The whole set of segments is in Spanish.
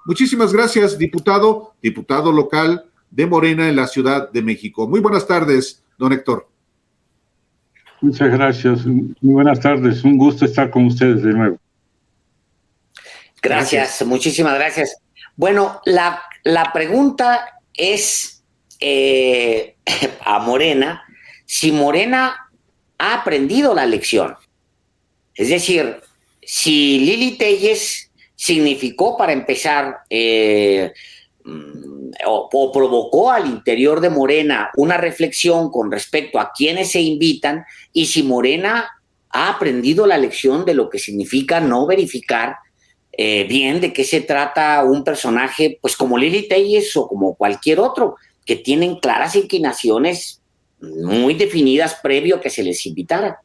Muchísimas gracias, diputado local de Morena en la Ciudad de México. Muy buenas tardes, don Héctor. Muchas gracias. Muy buenas tardes. Un gusto estar con ustedes de nuevo. Gracias. Muchísimas gracias. Bueno, la pregunta es a Morena, si Morena ha aprendido la lección. Es decir, si Lili Téllez significó, para empezar, o provocó al interior de Morena una reflexión con respecto a quienes se invitan, y si Morena ha aprendido la lección de lo que significa no verificar bien de qué se trata un personaje, pues como Lili Téllez o como cualquier otro, que tienen claras inclinaciones muy definidas previo a que se les invitara.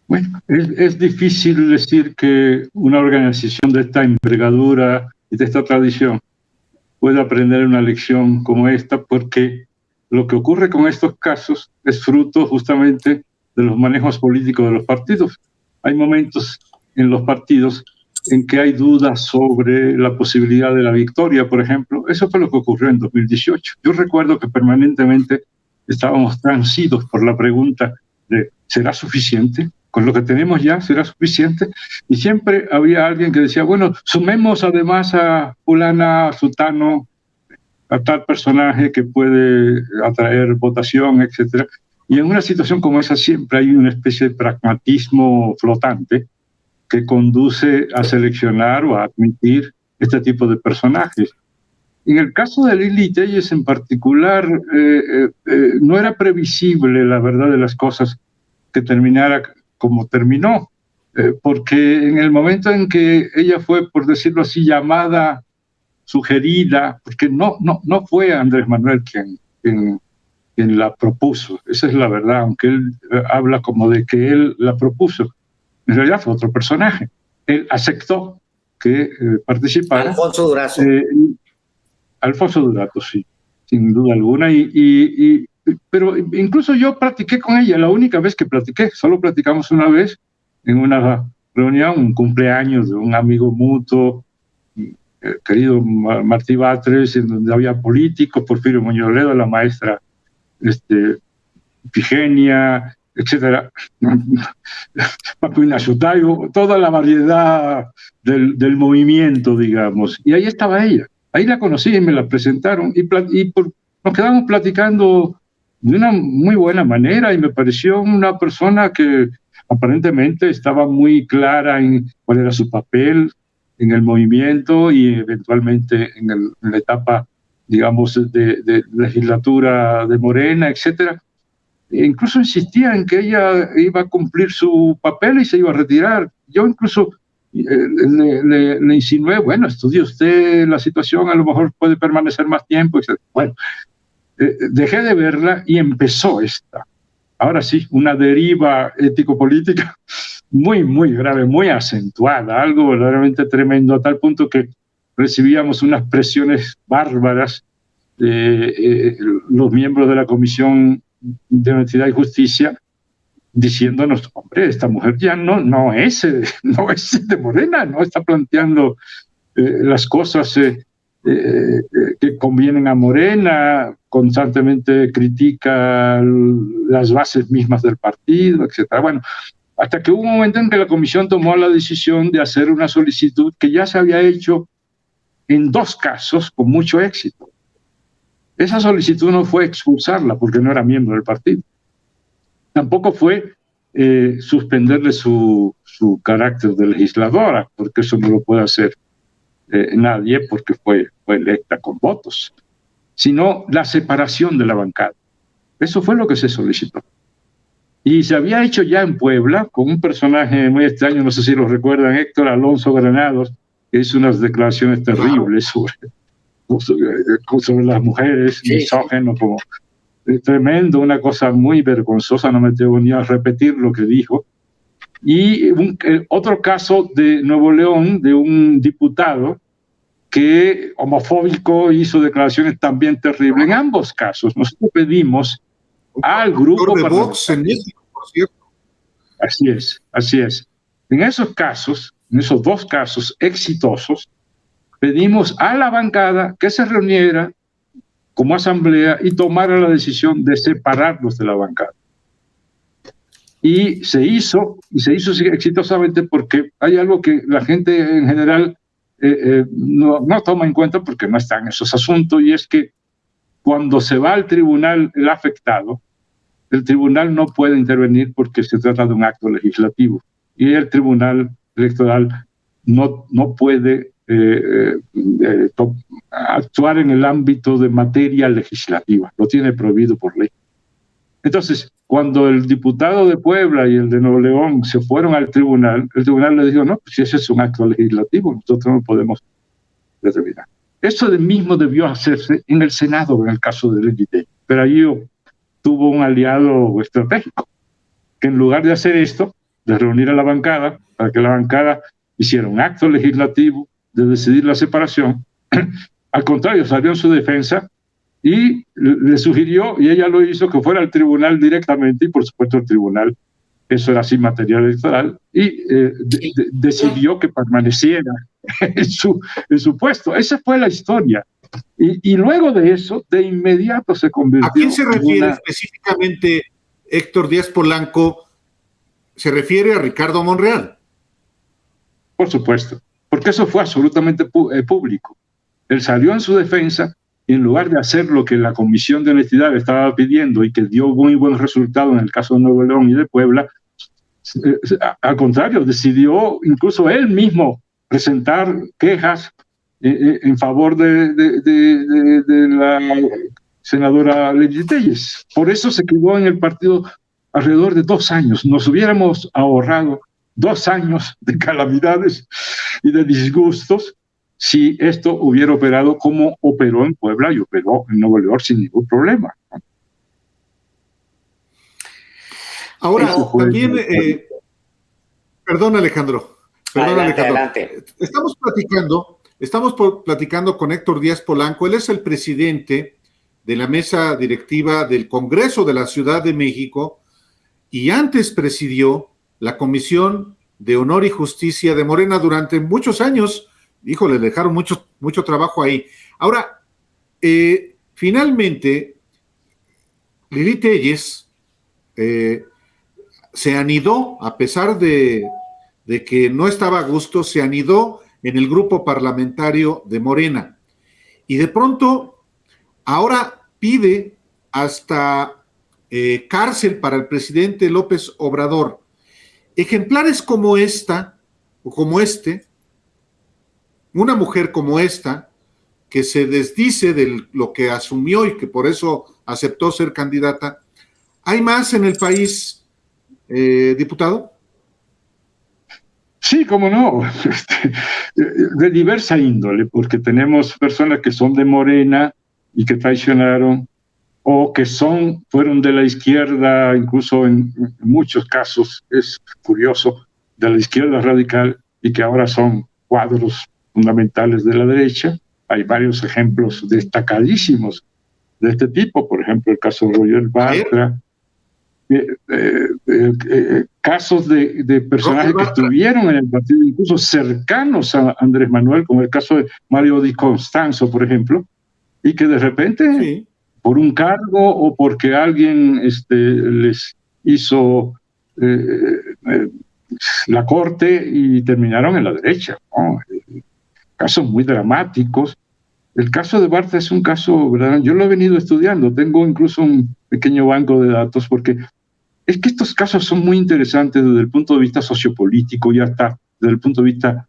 Bueno, es difícil decir que una organización de esta envergadura y de esta tradición pueda aprender una lección como esta, porque lo que ocurre con estos casos es fruto justamente de los manejos políticos de los partidos. Hay momentos en los partidos en que hay dudas sobre la posibilidad de la victoria, por ejemplo. Eso fue lo que ocurrió en 2018. Yo recuerdo que permanentemente estábamos transidos por la pregunta de ¿será suficiente? ¿Con lo que tenemos ya será suficiente? Y siempre había alguien que decía, bueno, sumemos además a fulana, a sutano, a tal personaje que puede atraer votación, etc. Y en una situación como esa siempre hay una especie de pragmatismo flotante que conduce a seleccionar o a admitir este tipo de personajes. En el caso de Lili Téllez en particular, no era previsible la verdad de las cosas que terminara como terminó, porque en el momento en que ella fue, por decirlo así, llamada, sugerida, porque no fue Andrés Manuel quien la propuso, esa es la verdad, aunque él habla como de que él la propuso, en realidad fue otro personaje. Él aceptó que participara. Alfonso Durazo. Alfonso Durazo, sí, sin duda alguna, pero incluso yo platiqué con ella, la única vez que platiqué, solo platicamos una vez en una reunión, un cumpleaños de un amigo mutuo, querido Martí Batres, en donde había políticos, Porfirio Muñoz Ledo, la maestra Ifigenia, etcétera, Paco Ignacio Taibo, toda la variedad del movimiento, digamos, y ahí estaba ella. Ahí la conocí y me la presentaron nos quedamos platicando de una muy buena manera y me pareció una persona que aparentemente estaba muy clara en cuál era su papel en el movimiento y eventualmente en la etapa, digamos, de legislatura de Morena, etcétera. E incluso insistía en que ella iba a cumplir su papel y se iba a retirar. Yo incluso le insinué, bueno, estudie usted la situación, a lo mejor puede permanecer más tiempo, etc. Bueno, dejé de verla y empezó esta. Ahora sí, una deriva ético-política muy, muy grave, muy acentuada, algo verdaderamente tremendo, a tal punto que recibíamos unas presiones bárbaras de los miembros de la Comisión de Honestidad y Justicia, diciéndonos, hombre, esta mujer ya no es de Morena, no está planteando las cosas que convienen a Morena, constantemente critica las bases mismas del partido, etc. Bueno, hasta que hubo un momento en que la comisión tomó la decisión de hacer una solicitud que ya se había hecho en 2 casos con mucho éxito. Esa solicitud no fue expulsarla porque no era miembro del partido. Tampoco fue suspenderle su carácter de legisladora, porque eso no lo puede hacer nadie porque fue electa con votos, sino la separación de la bancada. Eso fue lo que se solicitó. Y se había hecho ya en Puebla con un personaje muy extraño, no sé si lo recuerdan, Héctor Alonso Granados, que hizo unas declaraciones terribles sobre las mujeres, sí, misógeno, como tremendo, una cosa muy vergonzosa, no me atrevo ni a repetir lo que dijo. Y otro caso de Nuevo León, de un diputado que homofóbico hizo declaraciones también terribles. En ambos casos nosotros pedimos al grupo de Vox en México, por cierto. Así es. En esos casos en esos dos casos exitosos, pedimos a la bancada que se reuniera como asamblea y tomara la decisión de separarlos de la bancada. Y se hizo exitosamente, porque hay algo que la gente en general no toma en cuenta porque no está en esos asuntos, y es que cuando se va al tribunal el afectado, el tribunal no puede intervenir porque se trata de un acto legislativo, y el tribunal electoral no puede actuar en el ámbito de materia legislativa, lo tiene prohibido por ley. Entonces, cuando el diputado de Puebla y el de Nuevo León se fueron al tribunal, el tribunal le dijo, no, pues si ese es un acto legislativo, nosotros no podemos determinar. Eso mismo debió hacerse en el Senado, en el caso de Lili Telles, pero allí tuvo un aliado estratégico, que en lugar de hacer esto, de reunir a la bancada, para que la bancada hiciera un acto legislativo de decidir la separación, al contrario, salió en su defensa y le sugirió, y ella lo hizo, que fuera al tribunal directamente, y por supuesto el tribunal, eso era sin material electoral, y decidió que permaneciera en su puesto. Esa fue la historia. Y luego de eso, de inmediato se convirtió... ¿A quién se refiere específicamente Héctor Díaz Polanco? ¿Se refiere a Ricardo Monreal? Por supuesto, porque eso fue absolutamente público. Él salió en su defensa, y en lugar de hacer lo que la Comisión de Honestidad estaba pidiendo y que dio muy buen resultado en el caso de Nuevo León y de Puebla, al contrario, decidió incluso él mismo presentar quejas en favor de la senadora Lili Telles. Por eso se quedó en el partido alrededor de 2 años. Nos hubiéramos ahorrado 2 años de calamidades y de disgustos si esto hubiera operado como operó en Puebla y operó en Nuevo León sin ningún problema. Ahora, también, perdón Alejandro, Adelante. Estamos platicando con Héctor Díaz Polanco. Él es el presidente de la mesa directiva del Congreso de la Ciudad de México y antes presidió la Comisión de Honor y Justicia de Morena durante muchos años. Híjole, dejaron mucho trabajo ahí. Ahora, finalmente, Lili Telles se anidó, a pesar de que no estaba a gusto, se anidó en el grupo parlamentario de Morena. Y de pronto, ahora pide hasta cárcel para el presidente López Obrador. Ejemplares como esta, o como una mujer como esta, que se desdice de lo que asumió y que por eso aceptó ser candidata, ¿hay más en el país, diputado? Sí, cómo no, de diversa índole, porque tenemos personas que son de Morena y que traicionaron, o que fueron de la izquierda, incluso en muchos casos, es curioso, de la izquierda radical, y que ahora son cuadros fundamentales de la derecha. Hay varios ejemplos destacadísimos de este tipo, por ejemplo, el caso de Roger Bartra, casos de personajes que estuvieron en el partido, incluso cercanos a Andrés Manuel, como el caso de Mario Di Constanzo, por ejemplo, y que de repente, sí, por un cargo o porque alguien les hizo la corte y terminaron en la derecha, ¿no? Casos muy dramáticos. El caso de Bartra es un caso, ¿verdad? Yo lo he venido estudiando, tengo incluso un pequeño banco de datos, porque es que estos casos son muy interesantes desde el punto de vista sociopolítico y hasta desde el punto de vista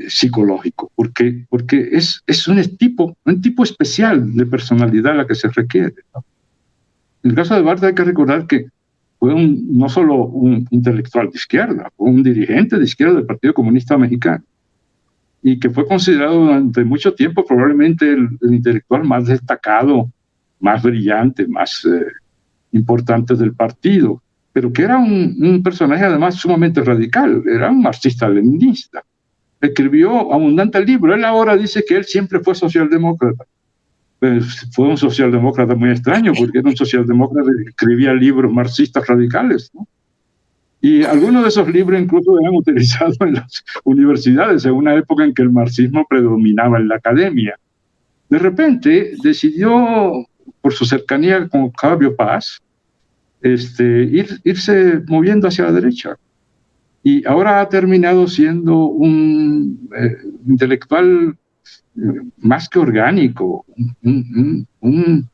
psicológico, porque es un tipo especial de personalidad la que se requiere, ¿no? En el caso de Bartra hay que recordar que fue no solo un intelectual de izquierda, fue un dirigente de izquierda del Partido Comunista Mexicano, y que fue considerado durante mucho tiempo probablemente el intelectual más destacado, más brillante, más importante del partido, pero que era un personaje además sumamente radical, era un marxista-leninista. Escribió abundantes libros. Él ahora dice que él siempre fue socialdemócrata. Pues fue un socialdemócrata muy extraño, porque era un socialdemócrata que escribía libros marxistas radicales, ¿no? Y algunos de esos libros incluso eran utilizados en las universidades, en una época en que el marxismo predominaba en la academia. De repente decidió, por su cercanía con Octavio Paz, irse moviendo hacia la derecha. Y ahora ha terminado siendo un intelectual más que orgánico, un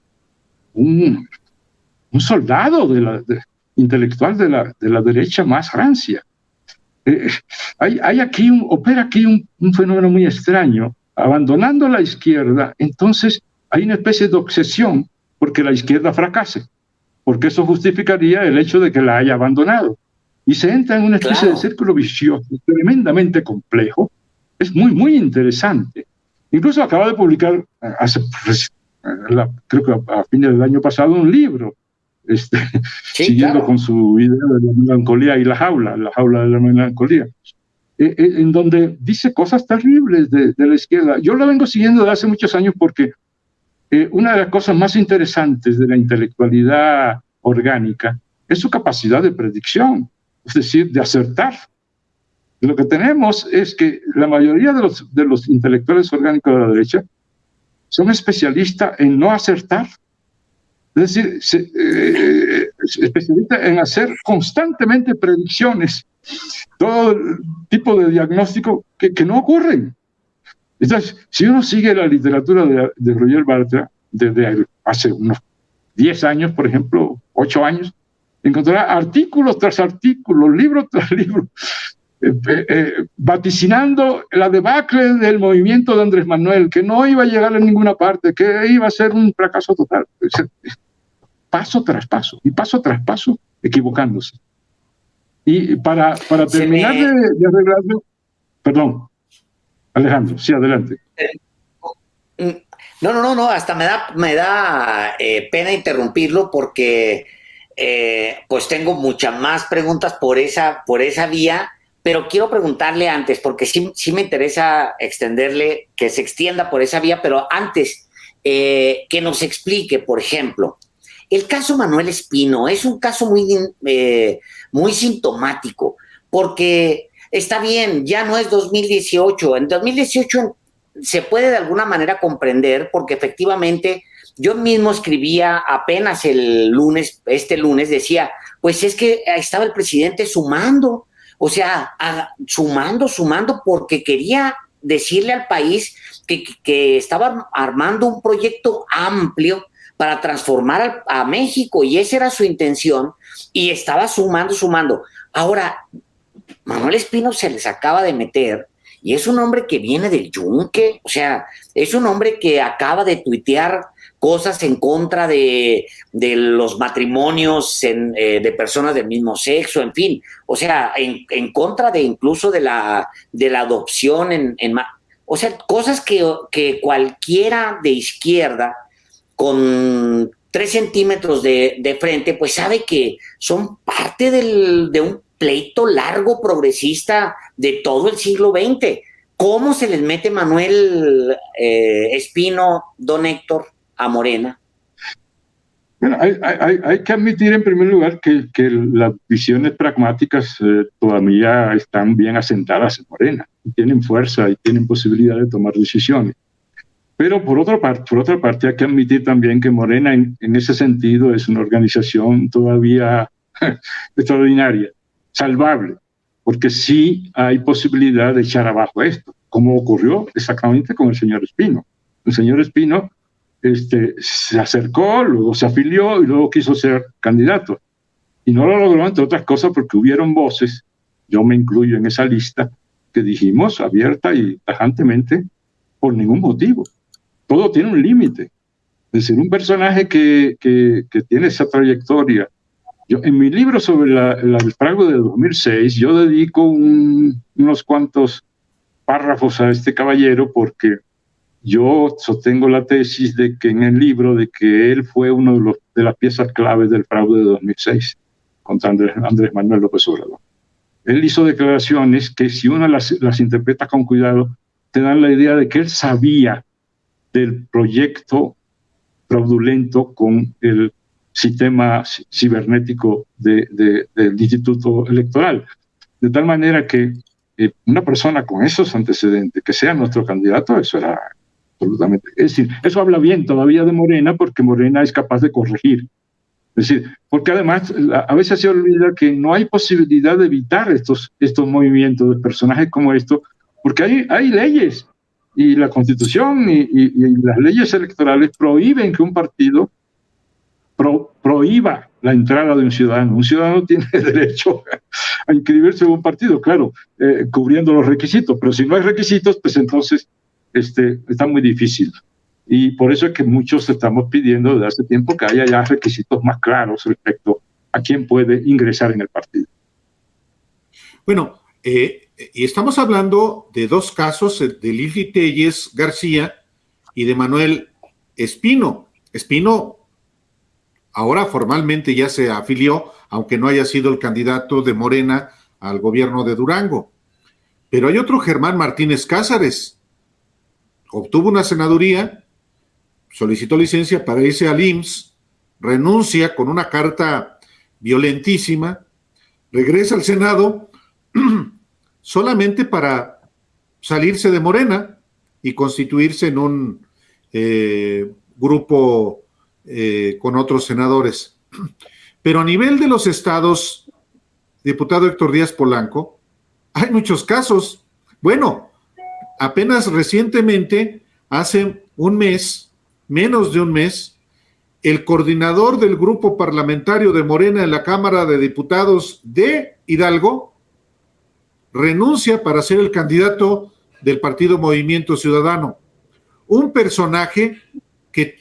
soldado intelectual de la derecha más rancia. Opera aquí un fenómeno muy extraño. Abandonando la izquierda, entonces hay una especie de obsesión porque la izquierda fracase, porque eso justificaría el hecho de que la haya abandonado. Y se entra en una especie de círculo vicioso tremendamente complejo. Es muy, muy interesante. Incluso acaba de publicar, creo que a fines del año pasado, un libro, siguiendo con su idea de la melancolía y la jaula de la melancolía, en donde dice cosas terribles de la izquierda. Yo la vengo siguiendo desde hace muchos años porque una de las cosas más interesantes de la intelectualidad orgánica es su capacidad de predicción, es decir, de acertar. Lo que tenemos es que la mayoría de los intelectuales orgánicos de la derecha son especialistas en no acertar. Es decir, especialistas en hacer constantemente predicciones, todo tipo de diagnóstico que no ocurren. Entonces, si uno sigue la literatura de Roger Bartra, desde hace unos 10 años, por ejemplo, 8 años, encontrará artículos tras artículos, libro tras libro, vaticinando la debacle del movimiento de Andrés Manuel, que no iba a llegar a ninguna parte, que iba a ser un fracaso total. Paso tras paso, y paso tras paso, equivocándose. Y para terminar de arreglarlo, perdón, Alejandro, sí, adelante. No, hasta me da pena interrumpirlo porque pues tengo muchas más preguntas por esa vía, pero quiero preguntarle antes, porque sí me interesa extenderle, que se extienda por esa vía, pero antes que nos explique, por ejemplo, el caso Manuel Espino es un caso muy sintomático, porque está bien, ya no es 2018. En 2018 se puede de alguna manera comprender, porque efectivamente yo mismo escribía apenas este lunes, decía, pues es que estaba el presidente sumando, o sea, sumando porque quería decirle al país que estaba armando un proyecto amplio para transformar a México, y esa era su intención, y estaba sumando. Ahora, Manuel Espino se les acaba de meter, y es un hombre que viene del yunque, o sea, es un hombre que acaba de tuitear cosas en contra de los matrimonios de personas del mismo sexo, en fin, o sea, en contra incluso de la adopción, o sea, cosas que cualquiera de izquierda con 3 centímetros de frente, pues sabe que son parte de un pleito largo progresista de todo el siglo XX. ¿Cómo se les mete Manuel Espino, don Héctor, a Morena? Bueno, hay que admitir en primer lugar que las visiones pragmáticas todavía están bien asentadas en Morena, y tienen fuerza y tienen posibilidad de tomar decisiones. Pero por otra parte hay que admitir también que Morena en ese sentido es una organización todavía extraordinaria, salvable, porque sí hay posibilidad de echar abajo esto, como ocurrió exactamente con el señor Espino. El señor Espino se acercó, luego se afilió y luego quiso ser candidato. Y no lo logró, entre otras cosas, porque hubieron voces, yo me incluyo en esa lista, que dijimos abierta y tajantemente, por ningún motivo. Todo tiene un límite. Es decir, un personaje que tiene esa trayectoria. En mi libro sobre el fraude de 2006, yo dedico unos cuantos párrafos a este caballero, porque yo sostengo la tesis de que en el libro de que él fue uno de las piezas claves del fraude de 2006 contra Andrés Manuel López Obrador. Él hizo declaraciones que, si uno las interpreta con cuidado, te dan la idea de que él sabía del proyecto fraudulento con el sistema cibernético del Instituto Electoral. De tal manera que una persona con esos antecedentes, que sea nuestro candidato, eso era absolutamente... Es decir, eso habla bien todavía de Morena, porque Morena es capaz de corregir. Es decir, porque además a veces se olvida que no hay posibilidad de evitar estos movimientos de personajes como estos, porque hay leyes, y la Constitución y las leyes electorales prohíben que un partido prohíba la entrada de un ciudadano. Un ciudadano tiene derecho a inscribirse en un partido, claro, cubriendo los requisitos, pero si no hay requisitos, pues entonces está muy difícil. Y por eso es que muchos estamos pidiendo desde hace tiempo que haya ya requisitos más claros respecto a quién puede ingresar en el partido. Bueno, y estamos hablando de dos casos, de Lili Telles García y de Manuel Espino. Espino ahora formalmente ya se afilió, aunque no haya sido el candidato de Morena al gobierno de Durango. Pero hay otro, Germán Martínez Cázares. Obtuvo una senaduría, solicitó licencia para irse al IMSS, renuncia con una carta violentísima, regresa al Senado solamente para salirse de Morena y constituirse en un grupo con otros senadores. Pero a nivel de los estados, diputado Héctor Díaz Polanco, hay muchos casos. Bueno, apenas recientemente, hace un mes, menos de un mes, el coordinador del grupo parlamentario de Morena en la Cámara de Diputados de Hidalgo renuncia para ser el candidato del partido Movimiento Ciudadano. Un personaje que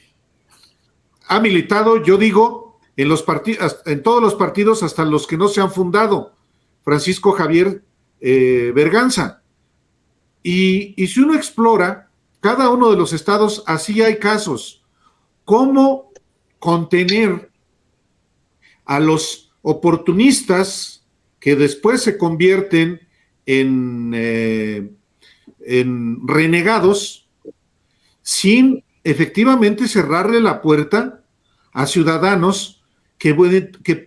ha militado, yo digo, en todos los partidos, hasta los que no se han fundado, Francisco Javier Berganza. Y si uno explora cada uno de los estados, así hay casos. ¿Cómo contener a los oportunistas que después se convierten en renegados sin efectivamente cerrarle la puerta a ciudadanos que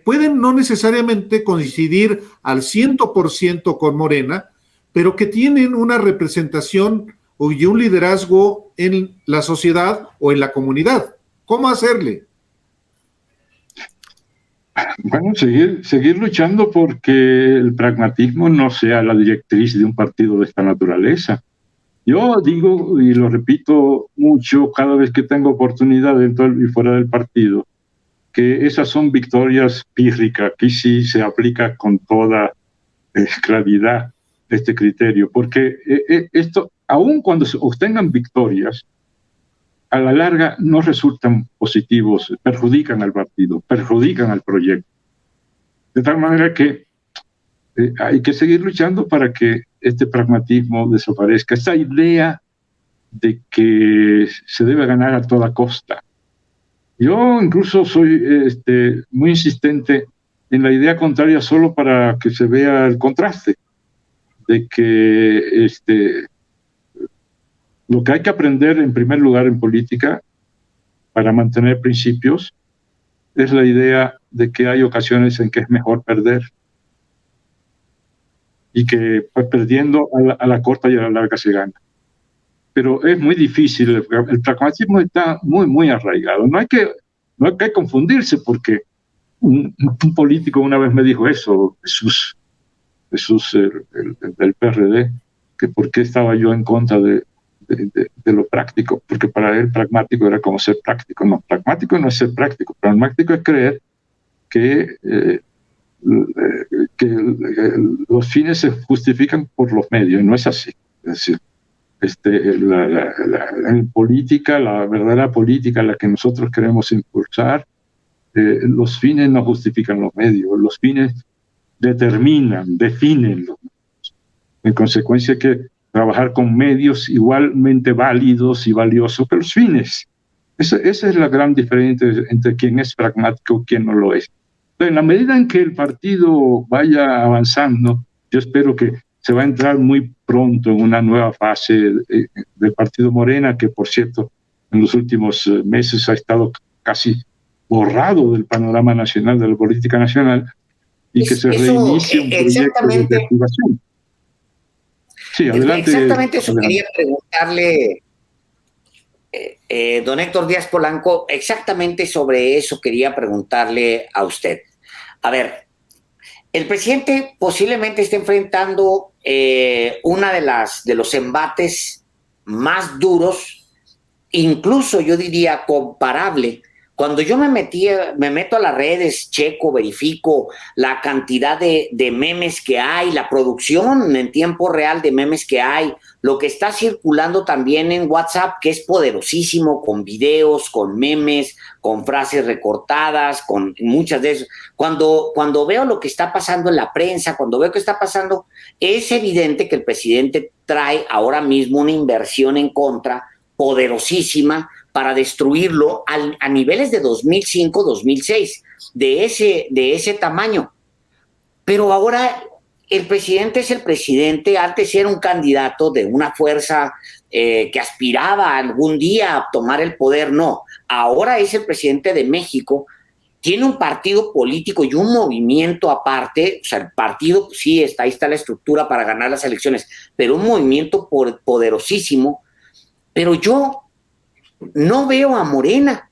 pueden no necesariamente coincidir al 100% con Morena, pero que tienen una representación y un liderazgo en la sociedad o en la comunidad? ¿Cómo hacerle? Bueno, seguir luchando porque el pragmatismo no sea la directriz de un partido de esta naturaleza. Yo digo, y lo repito mucho cada vez que tengo oportunidad dentro y fuera del partido, que esas son victorias pírricas. Aquí sí se aplica con toda claridad este criterio, porque esto, aun cuando se obtengan victorias, a la larga no resultan positivos, perjudican al partido, perjudican al proyecto. De tal manera que hay que seguir luchando para que este pragmatismo desaparezca, esta idea de que se debe ganar a toda costa. Yo incluso soy muy insistente en la idea contraria, solo para que se vea el contraste, de que lo que hay que aprender en primer lugar en política para mantener principios es la idea de que hay ocasiones en que es mejor perder y que pues, perdiendo a la corta y a la larga se gana. Pero es muy difícil, el pragmatismo está muy, muy arraigado. No hay que confundirse, porque un político una vez me dijo eso, Jesús del PRD, que por qué estaba yo en contra de lo práctico, porque para él pragmático era como ser práctico. No, pragmático no es ser práctico, pragmático es creer que los fines se justifican por los medios, y no es así. Es decir, en política, la verdadera política, la que nosotros queremos impulsar, los fines no justifican los medios, los fines definen los medios. En consecuencia, hay que trabajar con medios igualmente válidos y valiosos, pero los fines. Esa es la gran diferencia entre quién es pragmático y quién no lo es. Pero en la medida en que el partido vaya avanzando, yo espero que se va a entrar muy pronto en una nueva fase del partido Morena, que por cierto en los últimos meses ha estado casi borrado del panorama nacional, de la política nacional, y que se reinicie un proyecto de reactivación. Sí, adelante. Exactamente eso adelante. quería preguntarle, don Héctor Díaz Polanco, exactamente sobre eso quería preguntarle a usted. A ver, el presidente posiblemente esté enfrentando una de los embates más duros, incluso yo diría comparable. Cuando yo me meto a las redes, checo, verifico la cantidad de memes que hay, la producción en tiempo real de memes que hay, lo que está circulando también en WhatsApp, que es poderosísimo, con videos, con memes, con frases recortadas, con muchas de esas. Cuando veo lo que está pasando en la prensa, cuando veo que está pasando, es evidente que el presidente trae ahora mismo una inversión en contra poderosísima para destruirlo a niveles de 2005, 2006, de ese tamaño. Pero ahora el presidente es el presidente, antes era un candidato de una fuerza que aspiraba algún día a tomar el poder, no, ahora es el presidente de México, tiene un partido político y un movimiento aparte, o sea, el partido, sí, ahí está la estructura para ganar las elecciones, pero un movimiento poderosísimo, pero yo no veo a Morena.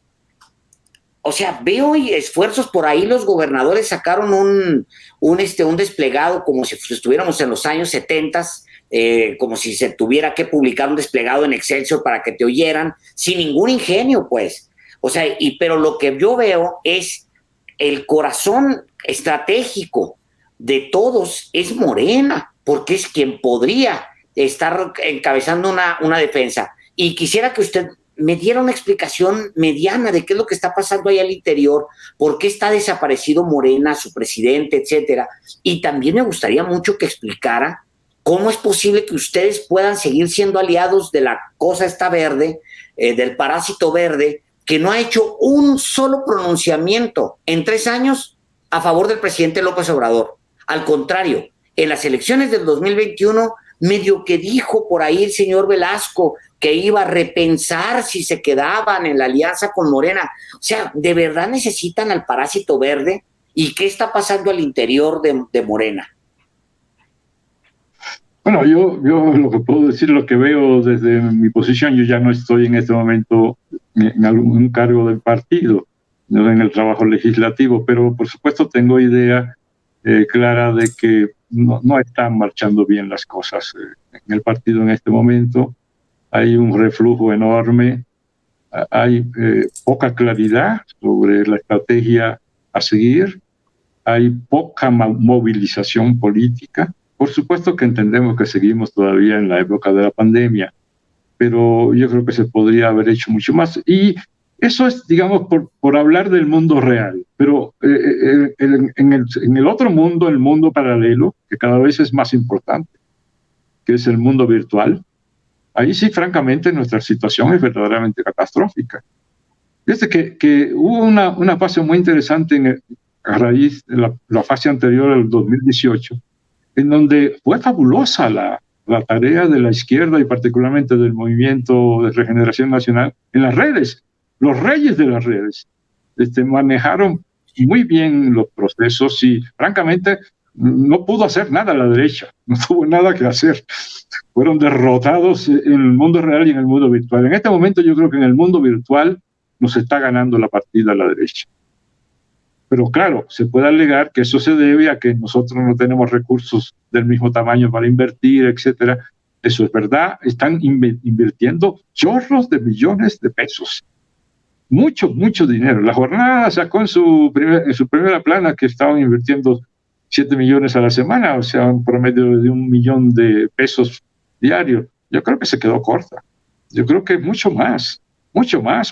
O sea, veo esfuerzos por ahí, los gobernadores sacaron un desplegado como si estuviéramos en los años 70, como si se tuviera que publicar un desplegado en Excelsior para que te oyeran, sin ningún ingenio, pues. O sea, pero lo que yo veo es el corazón estratégico de todos es Morena, porque es quien podría estar encabezando una defensa. Y quisiera que usted me diera una explicación mediana de qué es lo que está pasando ahí al interior, por qué está desaparecido Morena, su presidente, etcétera. Y también me gustaría mucho que explicara cómo es posible que ustedes puedan seguir siendo aliados de la cosa esta verde, del parásito verde, que no ha hecho un solo pronunciamiento en 3 años a favor del presidente López Obrador. Al contrario, en las elecciones del 2021, medio que dijo por ahí el señor Velasco que iba a repensar si se quedaban en la alianza con Morena. O sea, ¿de verdad necesitan al parásito verde? ¿Y qué está pasando al interior de Morena? Bueno, yo lo que puedo decir, lo que veo desde mi posición, yo ya no estoy en este momento en algún cargo del partido, no en el trabajo legislativo, pero por supuesto tengo idea clara de que no están marchando bien las cosas en el partido en este momento. Hay un reflujo enorme, hay poca claridad sobre la estrategia a seguir, hay poca movilización política. Por supuesto que entendemos que seguimos todavía en la época de la pandemia, pero yo creo que se podría haber hecho mucho más. Y eso es, digamos, por hablar del mundo real. Pero en el otro mundo, el mundo paralelo, que cada vez es más importante, que es el mundo virtual, ahí sí, francamente, nuestra situación es verdaderamente catastrófica. Fíjate que hubo una fase muy interesante a raíz de la fase anterior al 2018, en donde fue fabulosa la tarea de la izquierda y particularmente del Movimiento de Regeneración Nacional en las redes. Los reyes de las redes manejaron muy bien los procesos y, francamente, no pudo hacer nada la derecha, no tuvo nada que hacer. Fueron derrotados en el mundo real y en el mundo virtual. En este momento yo creo que en el mundo virtual nos está ganando la partida a la derecha. Pero claro, se puede alegar que eso se debe a que nosotros no tenemos recursos del mismo tamaño para invertir, etcétera. Eso es verdad, están invirtiendo chorros de millones de pesos. Mucho, mucho dinero. La jornada sacó en su primera plana que estaban invirtiendo 7 millones a la semana, o sea, un promedio de 1 millón de pesos diarios. Yo creo que se quedó corta. Yo creo que mucho más,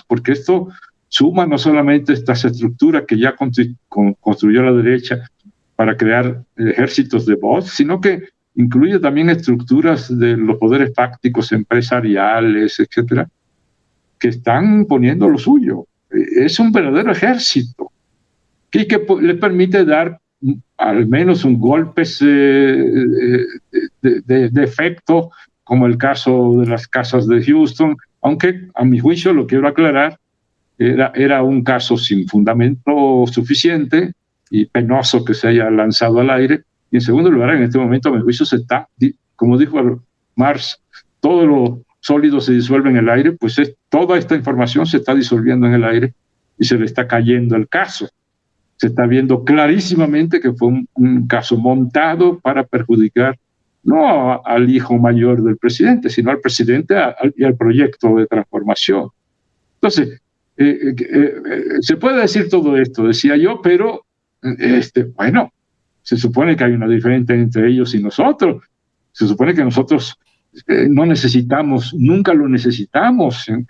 porque esto suma no solamente estas estructuras que ya construyó la derecha para crear ejércitos de bots, sino que incluye también estructuras de los poderes fácticos empresariales, etcétera, que están poniendo lo suyo. Es un verdadero ejército y que le permite dar al menos un golpe de efecto, como el caso de las casas de Houston, aunque a mi juicio, lo quiero aclarar, era un caso sin fundamento suficiente y penoso que se haya lanzado al aire. Y en segundo lugar, en este momento, a mi juicio, se está, como dijo Marx, todo lo sólido se disuelve en el aire, pues toda esta información se está disolviendo en el aire y se le está cayendo el caso. Se está viendo clarísimamente que fue un caso montado para perjudicar no al hijo mayor del presidente, sino al presidente y al proyecto de transformación. Entonces, se puede decir todo esto, decía yo, pero bueno, se supone que hay una diferencia entre ellos y nosotros. Se supone que nosotros no necesitamos, nunca lo necesitamos en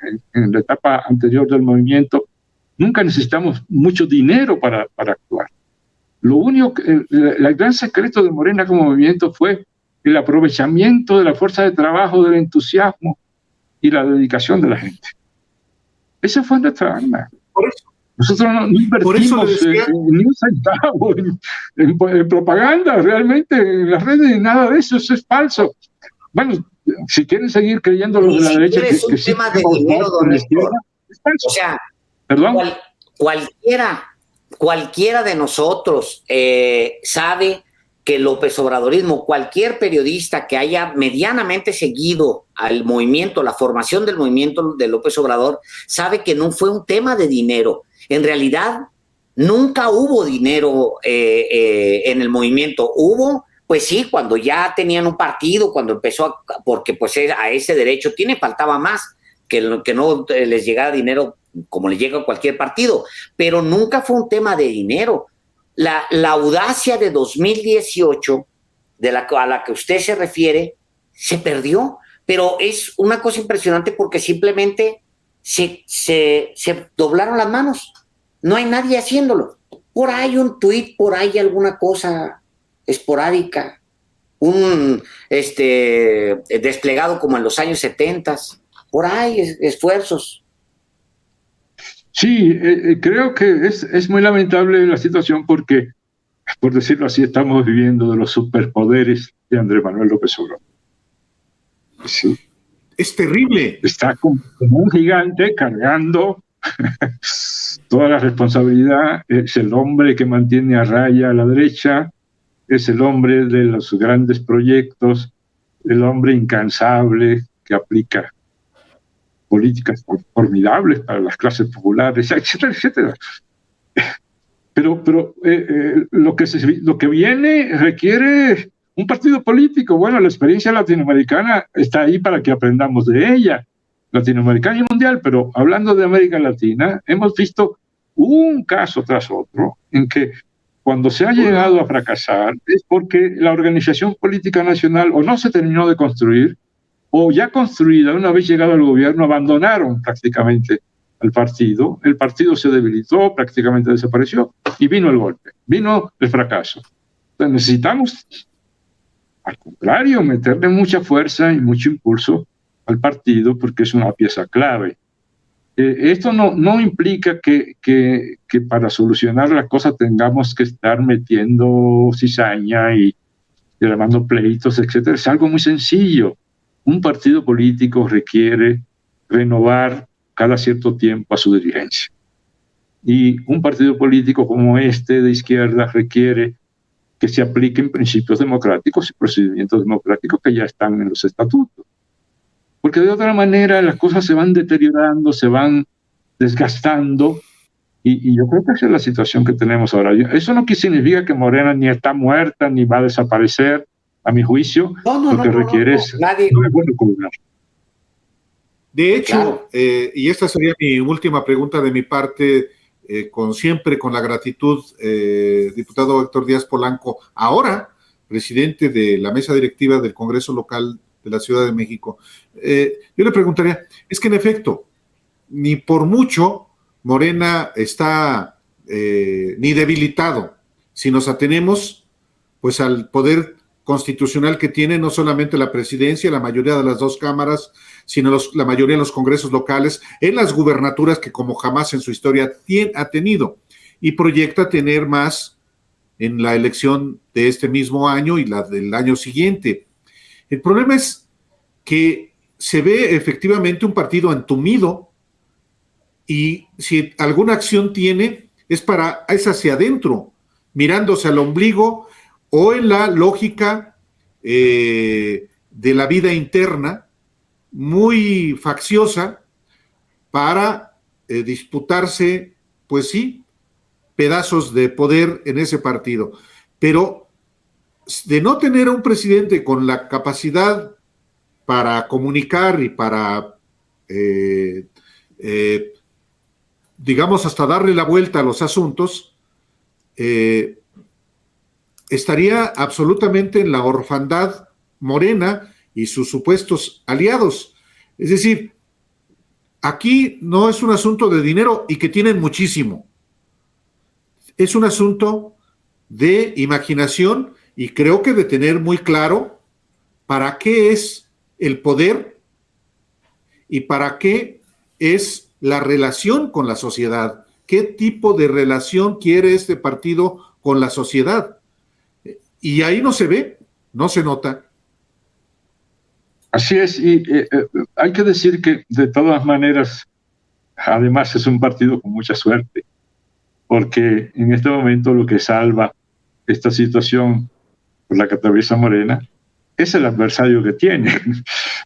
la etapa anterior del movimiento, nunca necesitamos mucho dinero para actuar. Lo único, el gran secreto de Morena como movimiento fue el aprovechamiento de la fuerza de trabajo, del entusiasmo y la dedicación de la gente. Esa fue nuestra arma. Por eso, nosotros no invertimos ni un centavo en propaganda, realmente, en las redes, ni nada de eso, eso es falso. Bueno, si quieren seguir creyendo los de la derecha es un tema de dinero, don Néstor. O sea, ¿perdón? Cualquiera de nosotros sabe que el López Obradorismo, cualquier periodista que haya medianamente seguido al movimiento, la formación del movimiento de López Obrador, sabe que no fue un tema de dinero. En realidad, nunca hubo dinero en el movimiento. Hubo, pues sí, cuando ya tenían un partido, cuando empezó, porque pues a ese derecho faltaba más, que no les llegara dinero como le llega a cualquier partido, pero nunca fue un tema de dinero. La audacia de 2018, a la que usted se refiere, se perdió, pero es una cosa impresionante porque simplemente se doblaron las manos. No hay nadie haciéndolo. Por ahí un tuit, por ahí alguna cosa esporádica, un desplegado como en los años 70, por ahí esfuerzos. Sí, creo que es muy lamentable la situación porque, por decirlo así, estamos viviendo de los superpoderes de Andrés Manuel López Obrador. Sí. Es terrible. Está como un gigante cargando toda la responsabilidad. Es el hombre que mantiene a raya a la derecha, es el hombre de los grandes proyectos, el hombre incansable que aplica políticas formidables para las clases populares, etcétera, etcétera. Pero lo que viene requiere un partido político. Bueno, la experiencia latinoamericana está ahí para que aprendamos de ella, latinoamericana y mundial, pero hablando de América Latina, hemos visto un caso tras otro en que cuando se ha llegado a fracasar es porque la organización política nacional o no se terminó de construir, o ya construida, una vez llegado al gobierno, abandonaron prácticamente al partido, el partido se debilitó, prácticamente desapareció, y vino el golpe, vino el fracaso. Entonces necesitamos, al contrario, meterle mucha fuerza y mucho impulso al partido, porque es una pieza clave. Esto no implica que para solucionar la cosa tengamos que estar metiendo cizaña y armando pleitos, etcétera. Es algo muy sencillo. Un partido político requiere renovar cada cierto tiempo a su dirigencia. Y un partido político como este de izquierda requiere que se apliquen principios democráticos y procedimientos democráticos que ya están en los estatutos. Porque de otra manera las cosas se van deteriorando, se van desgastando, y yo creo que esa es la situación que tenemos ahora. Eso no significa que Morena ni está muerta ni va a desaparecer. A mi juicio, lo que requiere es una buena coordinación. De hecho, claro. Y esta sería mi última pregunta de mi parte, siempre con la gratitud, diputado Héctor Díaz Polanco, ahora presidente de la mesa directiva del Congreso Local de la Ciudad de México. Yo le preguntaría, es que en efecto, ni por mucho Morena está ni debilitado, si nos atenemos pues al poder constitucional que tiene no solamente la presidencia, la mayoría de las dos cámaras, sino la mayoría de los congresos locales, en las gubernaturas que como jamás en su historia ha tenido, y proyecta tener más en la elección de este mismo año y la del año siguiente. El problema es que se ve efectivamente un partido entumido y si alguna acción tiene, es hacia adentro, mirándose al ombligo o en la lógica de la vida interna, muy facciosa, para disputarse, pues sí, pedazos de poder en ese partido. Pero de no tener a un presidente con la capacidad para comunicar y para, digamos, hasta darle la vuelta a los asuntos, estaría absolutamente en la orfandad Morena y sus supuestos aliados. Es decir, aquí no es un asunto de dinero y que tienen muchísimo. Es un asunto de imaginación y creo que de tener muy claro para qué es el poder y para qué es la relación con la sociedad. ¿Qué tipo de relación quiere este partido con la sociedad? Y ahí no se ve, no se nota. Así es, y hay que decir que de todas maneras, además es un partido con mucha suerte, porque en este momento lo que salva esta situación por la que atraviesa Morena es el adversario que tiene.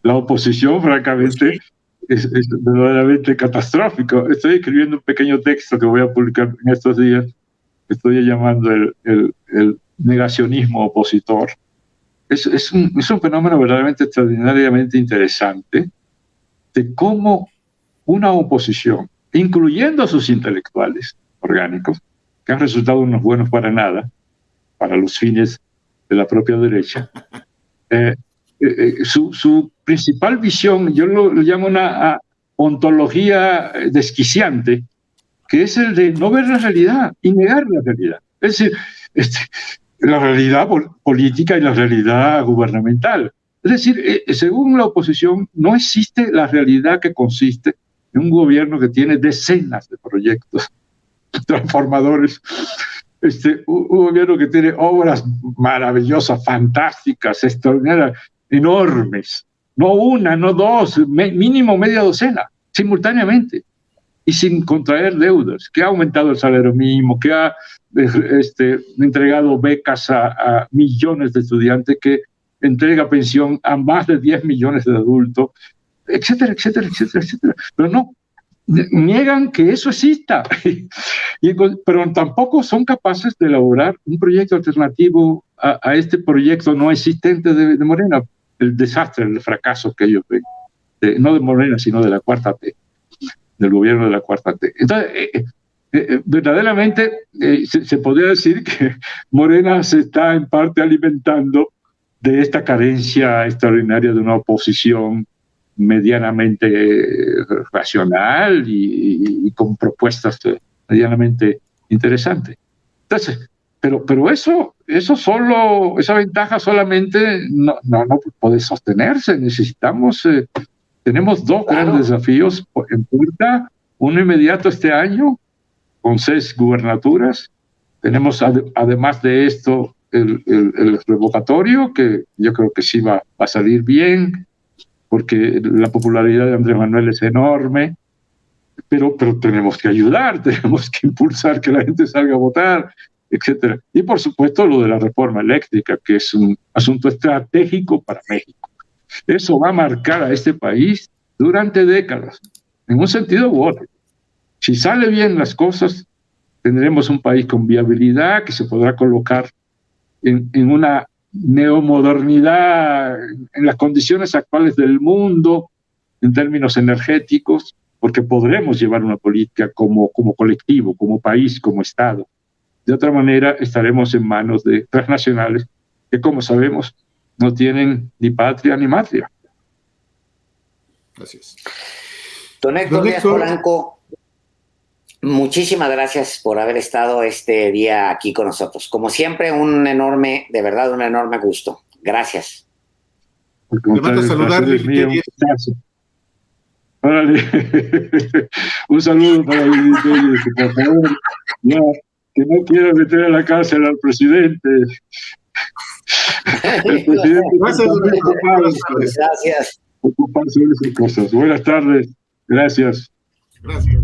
La oposición, francamente, es verdaderamente catastrófico. Estoy escribiendo un pequeño texto que voy a publicar en estos días, que estoy llamando el negacionismo opositor. Es un fenómeno verdaderamente extraordinariamente interesante de cómo una oposición, incluyendo a sus intelectuales orgánicos, que han resultado unos buenos para nada, para los fines de la propia derecha, su principal visión, yo lo llamo una ontología desquiciante, que es el de no ver la realidad y negar la realidad. Es decir, la realidad política y la realidad gubernamental. Es decir, según la oposición, no existe la realidad que consiste en un gobierno que tiene decenas de proyectos transformadores, un gobierno que tiene obras maravillosas, fantásticas, extraordinarias, enormes, no una, no dos, mínimo media docena, simultáneamente, y sin contraer deudas, que ha aumentado el salario mínimo, que ha entregado becas a millones de estudiantes, que entrega pensión a más de 10 millones de adultos, etcétera, etcétera, etcétera, etcétera. Pero no, niegan que eso exista, pero tampoco son capaces de elaborar un proyecto alternativo a este proyecto no existente de Morena, el desastre, el fracaso que ellos ven, no de Morena, sino de la Cuarta T, del gobierno de la Cuarta T. Entonces, verdaderamente se podría decir que Morena se está en parte alimentando de esta carencia extraordinaria de una oposición medianamente racional y con propuestas medianamente interesantes. Entonces, pero eso solo, esa ventaja solamente no puede sostenerse. Tenemos dos grandes desafíos en puerta, uno inmediato este año, con 6 gubernaturas. Tenemos además de esto el revocatorio, que yo creo que sí va a salir bien, porque la popularidad de Andrés Manuel es enorme, pero tenemos que ayudar, tenemos que impulsar que la gente salga a votar, etcétera. Y por supuesto lo de la reforma eléctrica, que es un asunto estratégico para México. Eso va a marcar a este país durante décadas, en un sentido u otro. Si sale bien las cosas, tendremos un país con viabilidad que se podrá colocar en una neomodernidad en las condiciones actuales del mundo en términos energéticos, porque podremos llevar una política como colectivo, como país, como Estado. De otra manera, estaremos en manos de transnacionales que, como sabemos, no tienen ni patria ni matria. Gracias. Don Héctor Díaz Polanco, muchísimas gracias por haber estado este día aquí con nosotros. Como siempre, de verdad, un enorme gusto. Gracias. Me mando a saludar. Órale. Un saludo para el por favor. Ya, que no quiera meter a la cárcel al presidente. El presidente gracias. Ocuparse de esas cosas. Buenas tardes. Gracias. Gracias.